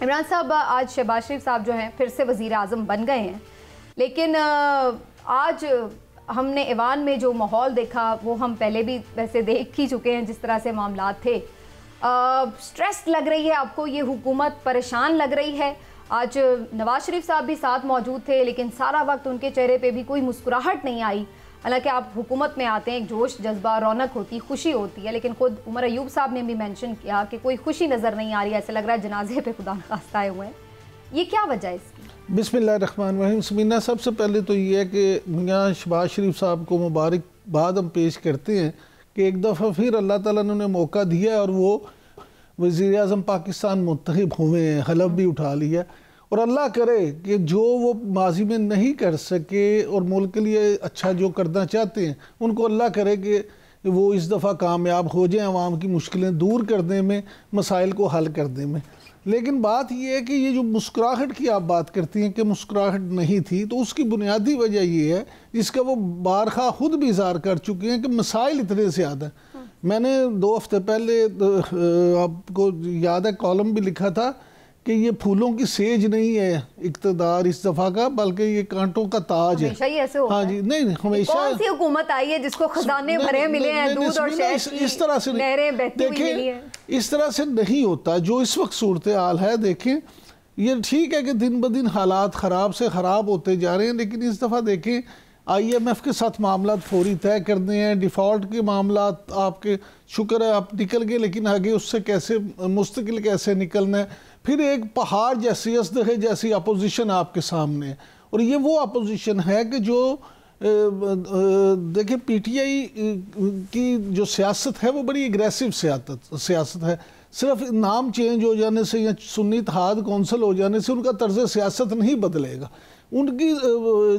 इमरान साहब, आज शहबाज शरीफ साहब जो हैं फिर से वज़ीर आज़म बन गए हैं, लेकिन आज हमने ऐवान में जो माहौल देखा वो हम पहले भी वैसे देख ही चुके हैं, जिस तरह से मामलात थे। स्ट्रेस लग रही है आपको ये हुकूमत, परेशान लग रही है? आज नवाज शरीफ साहब भी साथ मौजूद थे, लेकिन सारा वक्त उनके चेहरे पे भी कोई मुस्कुराहट नहीं आई। हालांकि आप हुकूमत में आते हैं, एक जोश जज्बा रौनक होती, खुशी होती है, लेकिन खुद उमर अयूब साहब ने भी मेंशन किया कि कोई खुशी नज़र नहीं आ रही है, ऐसे लग रहा है जनाजे पे खुदा खास्ता आए हुए हैं। ये क्या वजह है इसकी? बिस्मिल्लाहिर्रहमानिर्रहीम। समीना, सबसे पहले तो ये है कि मियां शहबाज शरीफ साहब को मुबारकबाद हम पेश करते हैं कि एक दफ़ा फिर अल्लाह ताला ने उन्हें मौका दिया और वो वज़ीर आज़म पाकिस्तान मुंतखब हुए हैं, हलफ भी उठा लिया। और अल्लाह करे कि जो वो माजी में नहीं कर सके और मुल्क के लिए अच्छा जो करना चाहते हैं, उनको अल्लाह करे कि वो इस दफ़ा कामयाब हो जाएं आवाम की मुश्किलें दूर करने में, मसाइल को हल करने में। लेकिन बात ये है कि ये जो मुस्कुराहट की आप बात करती हैं कि मुस्कुराहट नहीं थी, तो उसकी बुनियादी वजह ये है, जिसका वो बारखा खुद भी इज़हार कर चुके हैं, कि मसाइल इतने ज़्यादा हैं। मैंने 2 हफ्ते पहले आपको याद है कॉलम भी लिखा था कि ये फूलों की सेज नहीं है इक़्तिदार इस दफ़ा का, बल्कि ये कांटों का ताज है। हमेशा ही ऐसे होता हाँ जी, नहीं हमेशा। कौन सी हुकूमत आई है जिसको खजाने भरे मिले हैं, दूध और शहद की इस तरह से नहरें बहती हुई मिली हैं? इस तरह से नहीं होता। जो इस वक्त सूरत हाल है, देखें, ये ठीक है कि दिन ब दिन हालात ख़राब से ख़राब होते जा रहे हैं, लेकिन इस दफ़ा देखें IMF के साथ मामला फौरी तय करने हैं, डिफ़ॉल्ट के मामला आपके शुक्र है आप निकल गए, लेकिन आगे उससे कैसे मुस्तकिल कैसे निकलना है। फिर एक पहाड़ जैसी असदहे जैसी अपोजिशन आपके सामने है, और ये वो अपोजिशन है कि जो देखिए PTI की जो सियासत है वो बड़ी एग्रेसिव सियासत है। सिर्फ नाम चेंज हो जाने से या सुन्नी इत्तेहाद कौंसिल हो जाने से उनका तर्ज सियासत नहीं बदलेगा। उनकी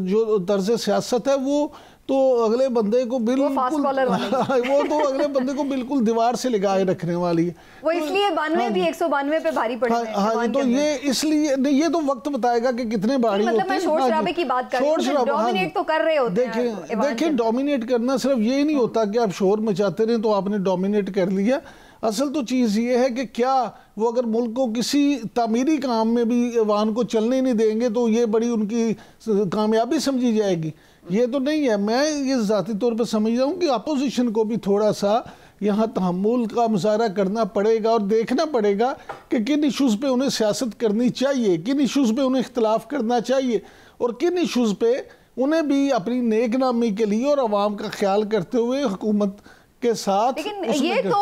जो तर्ज सियासत है वो तो अगले बंदे को बिल्कुल वो तो अगले बंदे को बिल्कुल दीवार से लगाए रखने वाली है। वो इसलिए 92 भी 192 पे भारी पड़े हैं। हाँ, तो ये इसलिए नहीं, ये तो वक्त बताएगा कि कितने भारी होते हैं। मैं शोर शराबे की बात कर रही हूं, डोमिनेट तो कर रहे होते हैं। देखिए डोमिनेट करना सिर्फ ये नहीं होता कि आप शोर मचाते रहे तो आपने डोमिनेट कर लिया। असल तो चीज़ ये है कि क्या वो अगर मुल्क को किसी तामीरी काम में भी अवान को चलने नहीं देंगे तो ये बड़ी उनकी कामयाबी समझी जाएगी। ये तो नहीं है। मैं ये ज़ाती तौर पर समझ रहा हूँ कि अपोजिशन को भी थोड़ा सा यहाँ तहम्मुल का मुजाहरा करना पड़ेगा और देखना पड़ेगा कि किन इशूज़ पे उन्हें सियासत करनी चाहिए, किन इशूज़ पे उन्हें इख्तलाफ करना चाहिए, और किन इशूज़ पे उन्हें भी अपनी नेक नामी के लिए और आवाम का ख्याल करते हुए हुकूमत के साथ। लेकिन ये तो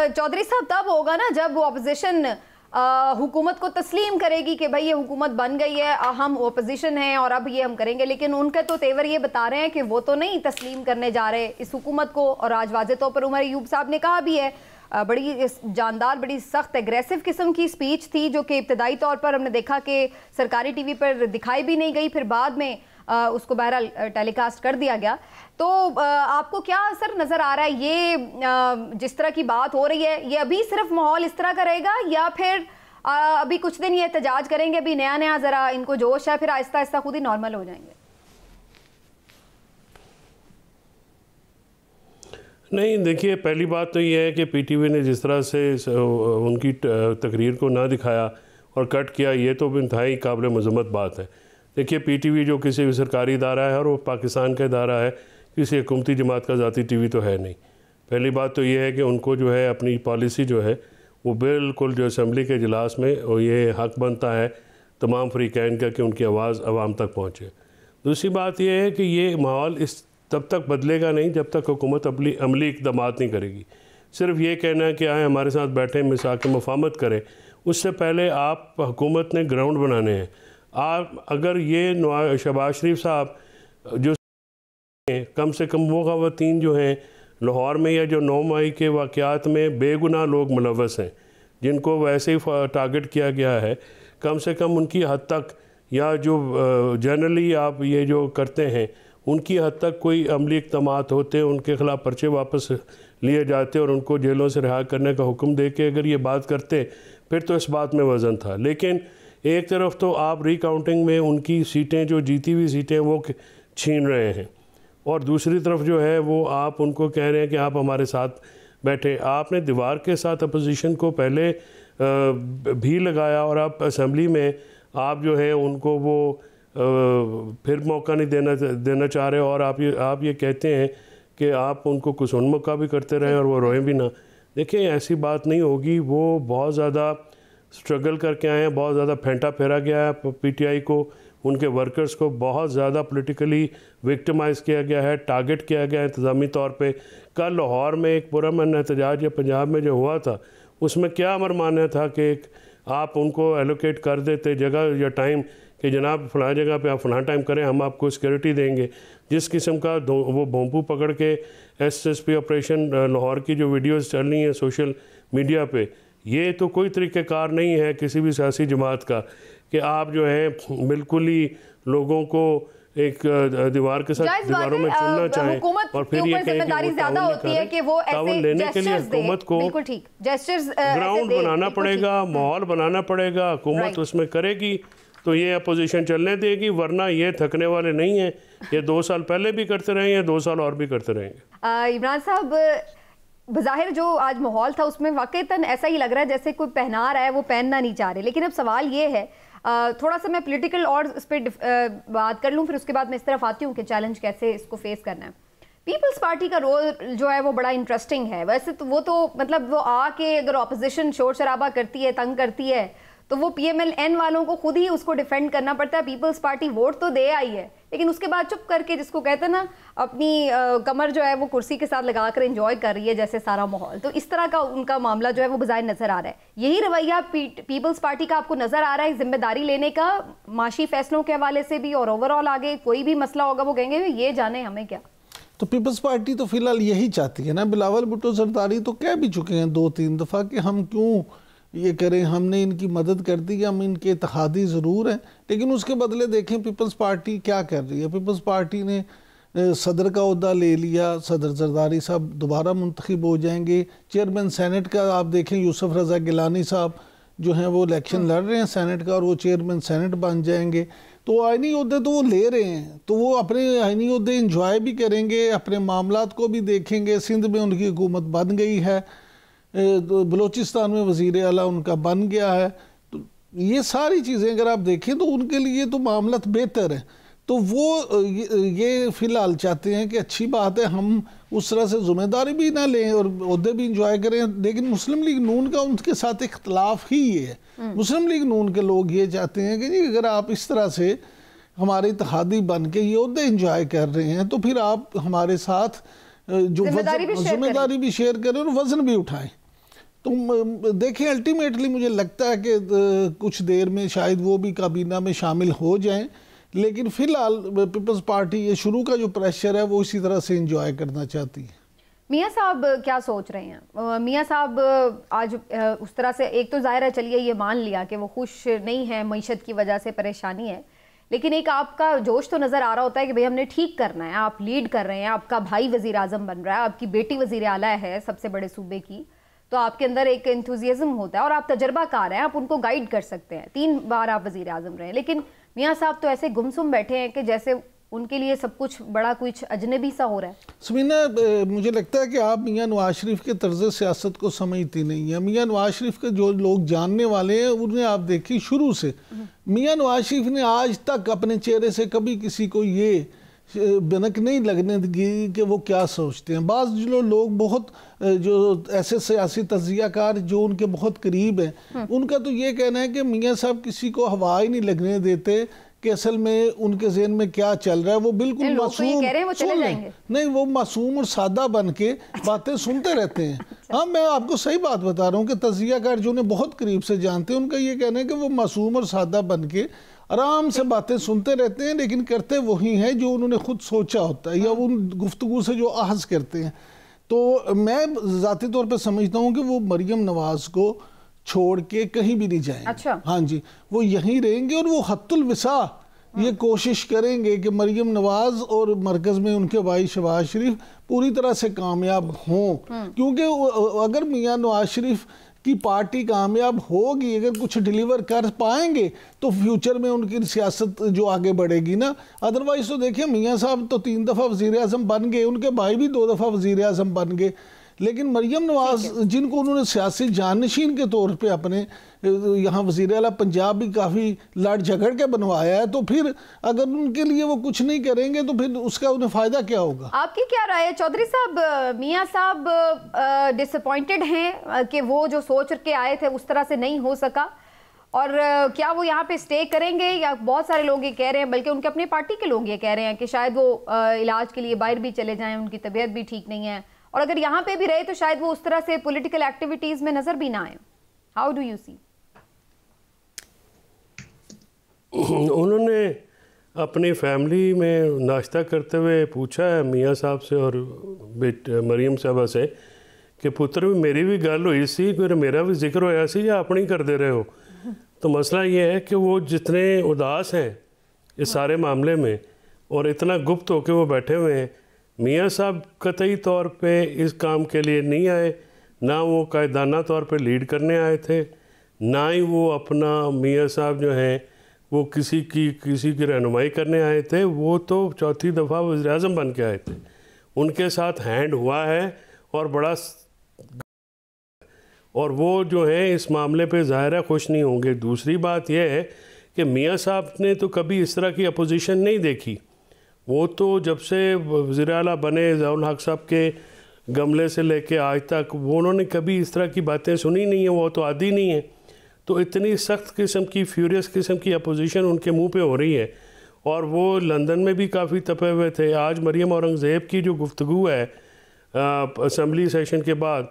चौधरी साहब तब होगा ना जब वो अपोजिशन हुकूमत को तस्लीम करेगी कि भाई ये हुकूमत बन गई है, हम ओपोजिशन हैं और अब ये हम करेंगे। लेकिन उनके तो तेवर ये बता रहे हैं कि वो तो नहीं तस्लीम करने जा रहे इस हुकूमत को। और आज वाज़े तौर पर उमर अयूब साहब ने कहा भी है, बड़ी जानदार, बड़ी सख्त एग्रेसिव किस्म की स्पीच थी, जो कि इब्तदाई तौर पर हमने देखा कि सरकारी TV पर दिखाई भी नहीं गई, फिर बाद में उसको बहरहाल टेलीकास्ट कर दिया गया। तो आपको क्या असर नज़र आ रहा है? ये जिस तरह की बात हो रही है, ये अभी सिर्फ माहौल इस तरह का रहेगा, या फिर अभी कुछ दिन ये एहतजाज करेंगे, अभी नया नया ज़रा इनको जोश है, फिर आहिस्ता आहिस्ता खुद ही नॉर्मल हो जाएंगे? नहीं, देखिए, पहली बात तो ये है कि PTV ने जिस तरह से उनकी तकरीर को ना दिखाया और कट किया, ये तो इंतहाई काबिल मज़म्मत बात है। देखिए, PTV जो किसी भी सरकारी इदारा है और वो पाकिस्तान का इदारा है, किसी हुकूमती जमात का ज़ाती TV तो है नहीं। पहली बात तो ये है कि उनको जो है अपनी पॉलिसी जो है वो बिल्कुल जो असम्बली के इजलास में और ये हक़ बनता है तमाम फ़रीक़ैन का कि उनकी आवाज़ आवाम तक पहुँचे। दूसरी बात ये है कि ये माहौल इस तब तक बदलेगा नहीं जब तक हुकूमत अपनी अमली इक़दामात नहीं करेगी। सिर्फ ये कहना है कि आए हमारे साथ बैठे मिसाक मुफाहमत करें, उससे पहले आप हुकूमत ने ग्राउंड बनाने हैं। आप अगर ये शहबाज शरीफ साहब जो कम से कम वो ख़वातीन जो हैं लाहौर में या जो 9 मई के वाक़यात में बेगुनाह लोग मुलव्वस हैं, जिनको वैसे ही टारगेट किया गया है, कम से कम उनकी हद तक, या जो जनरली आप ये जो करते हैं उनकी हद तक कोई अमली इक़दामात होते हैं, उनके ख़िलाफ़ पर्चे वापस लिए जाते और उनको जेलों से रिहा करने का हुक्म दे के अगर ये बात करते फिर तो इस बात में वज़न था। लेकिन एक तरफ तो आप रिकाउंटिंग में उनकी सीटें, जो जीती हुई सीटें, वो छीन रहे हैं, और दूसरी तरफ जो है वो आप उनको कह रहे हैं कि आप हमारे साथ बैठे। आपने दीवार के साथ अपोजिशन को पहले भी लगाया और आप असम्बली में आप जो है उनको वो फिर मौका नहीं देना चाह रहे, और आप ये कहते हैं कि आप उनको कुसुनमुखा भी करते रहें और वो रोएं भी ना। देखिए ऐसी बात नहीं होगी, वो बहुत ज़्यादा स्ट्रगल करके आए हैं, बहुत ज़्यादा फेंटा फेरा गया है पीटीआई को, उनके वर्कर्स को बहुत ज़्यादा पॉलिटिकली विक्टिमाइज़ किया गया है, टारगेट किया गया है इंतज़ामी तौर पे। कल लाहौर में एक पुरअमन एहतजाज या पंजाब में जो हुआ था, उसमें क्या अमर मान्य था कि आप उनको एलोकेट कर देते जगह या टाइम कि जनाब फ़लाँ जगह पे आप फ़लाँ टाइम करें, हम आपको सिक्योरिटी देंगे। जिस किस्म का वो भोंपू पकड़ के एसएसपी ऑपरेशन लाहौर की जो वीडियोस चल रही हैं सोशल मीडिया पे, ये तो कोई तरीक़ेकार नहीं है किसी भी सियासी जमात का कि आप जो है बिल्कुल ही लोगों को एक दीवार के साथ दीवारों में चुनना चाहें और फिर ये जिम्मेदारी ज्यादा होती है कि वो ऐसे लेने के लिए हुकूमत को ग्राउंड बनाना पड़ेगा, माहौल बनाना पड़ेगा, हुकूमत उसमें करेगी तो ये अपोजिशन चलने देगी, वरना ये थकने वाले नहीं हैं। ये 2 साल पहले भी करते रहे हैं, 2 साल और भी करते रहेंगे। इमरान साहब, बज़ाहिर जो आज माहौल था उसमें वाकईतन ऐसा ही लग रहा है जैसे कोई पहना रहा है, वो पहनना नहीं चाह रहे। लेकिन अब सवाल ये है, थोड़ा सा मैं पॉलिटिकल और इस पर बात कर लूँ, फिर उसके बाद मैं इस तरफ आती हूँ कि चैलेंज कैसे इसको फेस करना है। पीपल्स पार्टी का रोल जो है वो बड़ा इंटरेस्टिंग है। वैसे तो वो मतलब वो आके अगर ऑपोजिशन शोर शराबा करती है, तंग करती है, तो वो PMLN वालों को खुद ही उसको डिफेंड करना पड़ता है। पीपल्स पार्टी वोट तो दे आई है, लेकिन उसके बाद चुप करके, जिसको कहते हैं ना, अपनी कमर जो है वो कुर्सी के साथ लगाकर एंजॉय कर रही है जैसे सारा माहौल। तो इस तरह का उनका मामला जो है वो बज़ाहिर नजर आ रहा है। यही रवैया पीपल्स पार्टी का आपको नजर आ रहा है जिम्मेदारी लेने का, माशी फैसलों के हवाले से भी, और ओवरऑल आगे कोई भी मसला होगा वो कहेंगे ये जाने हमें क्या। तो पीपल्स पार्टी तो फिलहाल यही चाहती है ना। बिलावल भुट्टो जरदारी तो कह भी चुके हैं 2-3 दफ़ा कि हम क्यों ये करें, हमने इनकी मदद कर दी, हम इनके इत्तेहादी ज़रूर हैं, लेकिन उसके बदले देखें पीपल्स पार्टी क्या कर रही है। पीपल्स पार्टी ने सदर का ओहदा ले लिया, सदर जरदारी साहब दोबारा मुंतखब हो जाएंगे। चेयरमैन सेनेट का आप देखें यूसुफ रज़ा गिलानी साहब जो हैं वो इलेक्शन लड़ रहे हैं सेनेट का, और वो चेयरमैन सेनेट बन जाएंगे। तो आइनी ओहदे तो वो ले रहे हैं, तो वो अपने आइनी ओहदे इंजॉय भी करेंगे, अपने मामलात को भी देखेंगे। सिंध में उनकी हुकूमत बन गई है, बलूचिस्तान में वज़ीर आला उनका बन गया है। तो ये सारी चीज़ें अगर आप देखें तो उनके लिए तो मामलत बेहतर है। तो वो ये फ़िलहाल चाहते हैं कि अच्छी बात है, हम उस तरह से ज़िम्मेदारी भी ना लें और ओहदे भी इंजॉय करें। लेकिन मुस्लिम लीग नून का उनके साथ इख्तलाफ ही ये है। मुस्लिम लीग नून के लोग ये चाहते हैं कि जी अगर आप इस तरह से हमारे इत्तेहादी बन के ये ओहदे इंजॉय कर रहे हैं, तो फिर आप हमारे साथ जो जिम्मेदारी भी शेयर करें और वज़न भी उठाएं। तो देखें अल्टीमेटली मुझे लगता है कि कुछ देर में शायद वो भी काबीना में शामिल हो जाएं, लेकिन फ़िलहाल पीपल्स पार्टी ये शुरू का जो प्रेशर है वो इसी तरह से इंजॉय करना चाहती है। मियाँ साहब क्या सोच रहे हैं? मियाँ साहब आज उस तरह से, एक तो ज़ाहिर है, चलिए ये मान लिया कि वो खुश नहीं है, मईशत की वजह से परेशानी है, लेकिन एक आपका जोश तो नज़र आ रहा होता है कि भाई हमने ठीक करना है, आप लीड कर रहे हैं, आपका भाई वज़ीर आज़म बन रहा है, आपकी बेटी वज़ीर आला है सबसे बड़े सूबे की, तो आपके अंदर एक एंथुजियाज्म होता है और आप तजर्बाकार हैं, आप उनको गाइड कर सकते हैं। 3 बार आप वज़ीर आज़म रहे, लेकिन मियाँ साहब तो ऐसे गुमसुम बैठे हैं कि जैसे उनके लिए सब कुछ बड़ा कुछ अजनबी सा हो रहा है। समीना, मुझे लगता है कि आप मियाँ नवाज शरीफ के तर्ज सियासत को समझती नहीं है। मियाँ नवाज शरीफ के जो लोग जानने वाले हैं उन्हें आप देखिए, शुरू से मियाँ नवाज शरीफ ने आज तक अपने चेहरे से कभी किसी को ये बनक नहीं लगने दी कि वो क्या सोचते हैं। बाज़ जो लोग बहुत जो ऐसे सियासी तज्ज़ियाकार जो उनके बहुत करीब हैं, उनका तो ये कहना है कि मियाँ साहब किसी को हवा ही नहीं लगने देते कि असल में उनके ज़हन में क्या चल रहा है। वो बिल्कुल मासूम, नहीं वो मासूम और सादा बन के बातें सुनते रहते हैं। हाँ, मैं आपको सही बात बता रहा हूँ कि तज्ज़ियाकार जो उन्हें बहुत करीब से जानते हैं, उनका ये कहना है कि वो मासूम और सादा बन के आराम से बातें सुनते रहते हैं, लेकिन करते वही हैं जो उन्होंने खुद सोचा होता है या उन गुफ्तगू से जो आहज़ करते हैं। तो मैं ज़ाती तौर पर समझता हूँ कि वो मरियम नवाज को छोड़ के कहीं भी नहीं जाएंगे। अच्छा। हाँ जी, वो यहीं रहेंगे और वो हत्तुल विसा ये कोशिश करेंगे कि मरियम नवाज और मरकज़ में उनके भाई शहबाज शरीफ पूरी तरह से कामयाब हों, क्योंकि अगर मियाँ नवाज शरीफ की पार्टी कामयाब होगी, अगर कुछ डिलीवर कर पाएंगे तो फ्यूचर में उनकी सियासत जो आगे बढ़ेगी ना। अदरवाइज तो देखिए मियाँ साहब तो 3 दफ़ा वज़ीर आज़म बन गए, उनके भाई भी 2 दफ़ा वज़ीर आज़म बन गए, लेकिन मरियम नवाज जिनको उन्होंने सियासी जानशीन के तौर पे अपने यहाँ वज़ीर आला पंजाब भी काफ़ी लड़ झगड़ के बनवाया है, तो फिर अगर उनके लिए वो कुछ नहीं करेंगे तो फिर उसका उन्हें फ़ायदा क्या होगा? आपकी क्या राय है चौधरी साहब? मियाँ साहब डिसअपॉइंटेड हैं कि वो जो सोच के आए थे उस तरह से नहीं हो सका, और क्या वो यहाँ पे स्टे करेंगे? या बहुत सारे लोग ये कह रहे हैं, बल्कि उनके अपने पार्टी के लोग ये कह रहे हैं कि शायद वो इलाज के लिए बाहर भी चले जाएं, उनकी तबीयत भी ठीक नहीं है, और अगर यहाँ पे भी रहे तो शायद वो उस तरह से पॉलिटिकल एक्टिविटीज में नजर भी ना आए। How do you see? उन्होंने अपनी फैमिली में नाश्ता करते हुए पूछा है मियाँ साहब से और मरियम साहबा से कि पुत्र मेरी भी गल हुई सी, मेरा भी जिक्र होया सी या अपनी कर दे रहे हो? तो मसला ये है कि वो जितने उदास हैं इस सारे मामले में और इतना गुप्त होकर वो बैठे हुए हैं, मियाँ साहब कतई तौर पे इस काम के लिए नहीं आए, ना वो कायदाना तौर पे लीड करने आए थे, ना ही वो अपना मियाँ साहब जो हैं वो किसी की रहनुमाई करने आए थे। वो तो चौथी दफ़ा वज़ीर-ए-आज़म बन के आए थे, उनके साथ हैंड हुआ है और बड़ा, और वो जो है इस मामले पे ज़ाहिर है खुश नहीं होंगे। दूसरी बात यह है कि मियाँ साहब ने तो कभी इस तरह की अपोजिशन नहीं देखी। वो तो जब से वज़ीर आला बने ज़ियाउल हक़ साहब के गमले से लेके आज तक वो उन्होंने कभी इस तरह की बातें सुनी नहीं है, वो तो आदी नहीं है। तो इतनी सख्त किस्म की फ्यूरियस किस्म की अपोजिशन उनके मुंह पे हो रही है, और वो लंदन में भी काफ़ी तपे हुए थे। आज मरियम औरंगज़ेब की जो गुफ्तगू है असम्बली सेशन के बाद,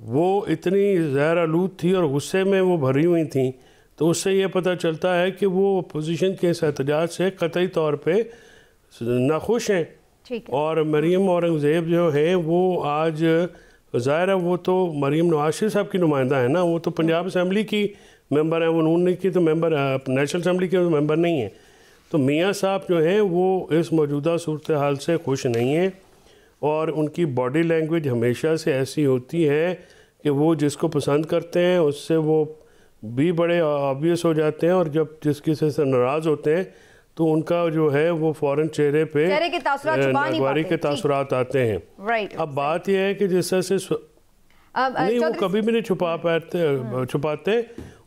वो इतनी ज़हर आलूद थी और गुस्से में वो भरी हुई थी, तो उससे ये पता चलता है कि वो अपोजिशन के इस एहतजाज से कतई तौर पे नाखुश हैं। और मरियम औरंगज़ेब जो है वो आज ज़ाहिर है वो तो मरियम नवाज शरीफ साहब की नुमाइंदा है ना, वो तो पंजाब असम्बली की मेंबर है, वो नून की तो मेंबर नेशनल असम्बली के मेंबर नहीं है। तो मियाँ साहब जो हैं वो इस मौजूदा सूरत हाल से खुश नहीं हैं, और उनकी बॉडी लैंग्वेज हमेशा से ऐसी होती है कि वो जिसको पसंद करते हैं उससे वो भी बड़े ऑब्वियस हो जाते हैं, और जब जिस किसी से नाराज़ होते हैं तो उनका जो है वो फ़ौरन चेहरे पे नागवारी के तासुरात आते हैं। अब बात यह है कि जिस तरह से नहीं वो कभी भी नहीं छुपाते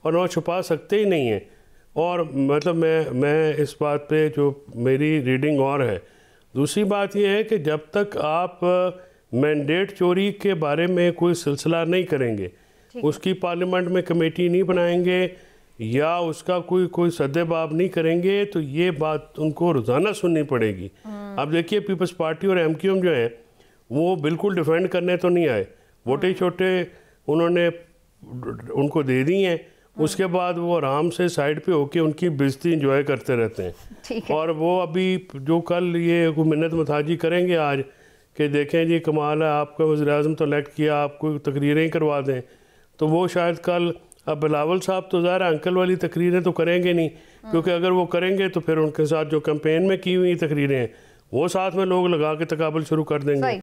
और वो छुपा सकते ही नहीं हैं। और मतलब मैं इस बात पे जो मेरी रीडिंग और है। दूसरी बात यह है कि जब तक आप मैंडेट चोरी के बारे में कोई सिलसिला नहीं करेंगे, उसकी पार्लियामेंट में कमेटी नहीं बनाएंगे या उसका कोई सद्देबाब नहीं करेंगे, तो ये बात उनको रोज़ाना सुननी पड़ेगी। अब देखिए पीपल्स पार्टी और MQM जो है वो बिल्कुल डिफेंड करने तो नहीं आए, वोटे छोटे उन्होंने उनको दे दी हैं, उसके बाद वो आराम से साइड पे होके उनकी बेइज्जती इंजॉय करते रहते हैं। और वो अभी जो कल ये मिन्नत मुताजी करेंगे आज कि देखें जी कमाल है, आपका वज़ीर-ए-आज़म तो इलेक्ट किया, आपको तकरीरें ही करवा दें, तो वो शायद कल अब बिलावल साहब तो ज़ाहिर अंकल वाली तकरीरें तो करेंगे नहीं, क्योंकि अगर वो करेंगे तो फिर उनके साथ जो कैंपेन में की हुई तकरीरें हैं वो साथ में लोग लगा के तकाबल शुरू कर देंगे।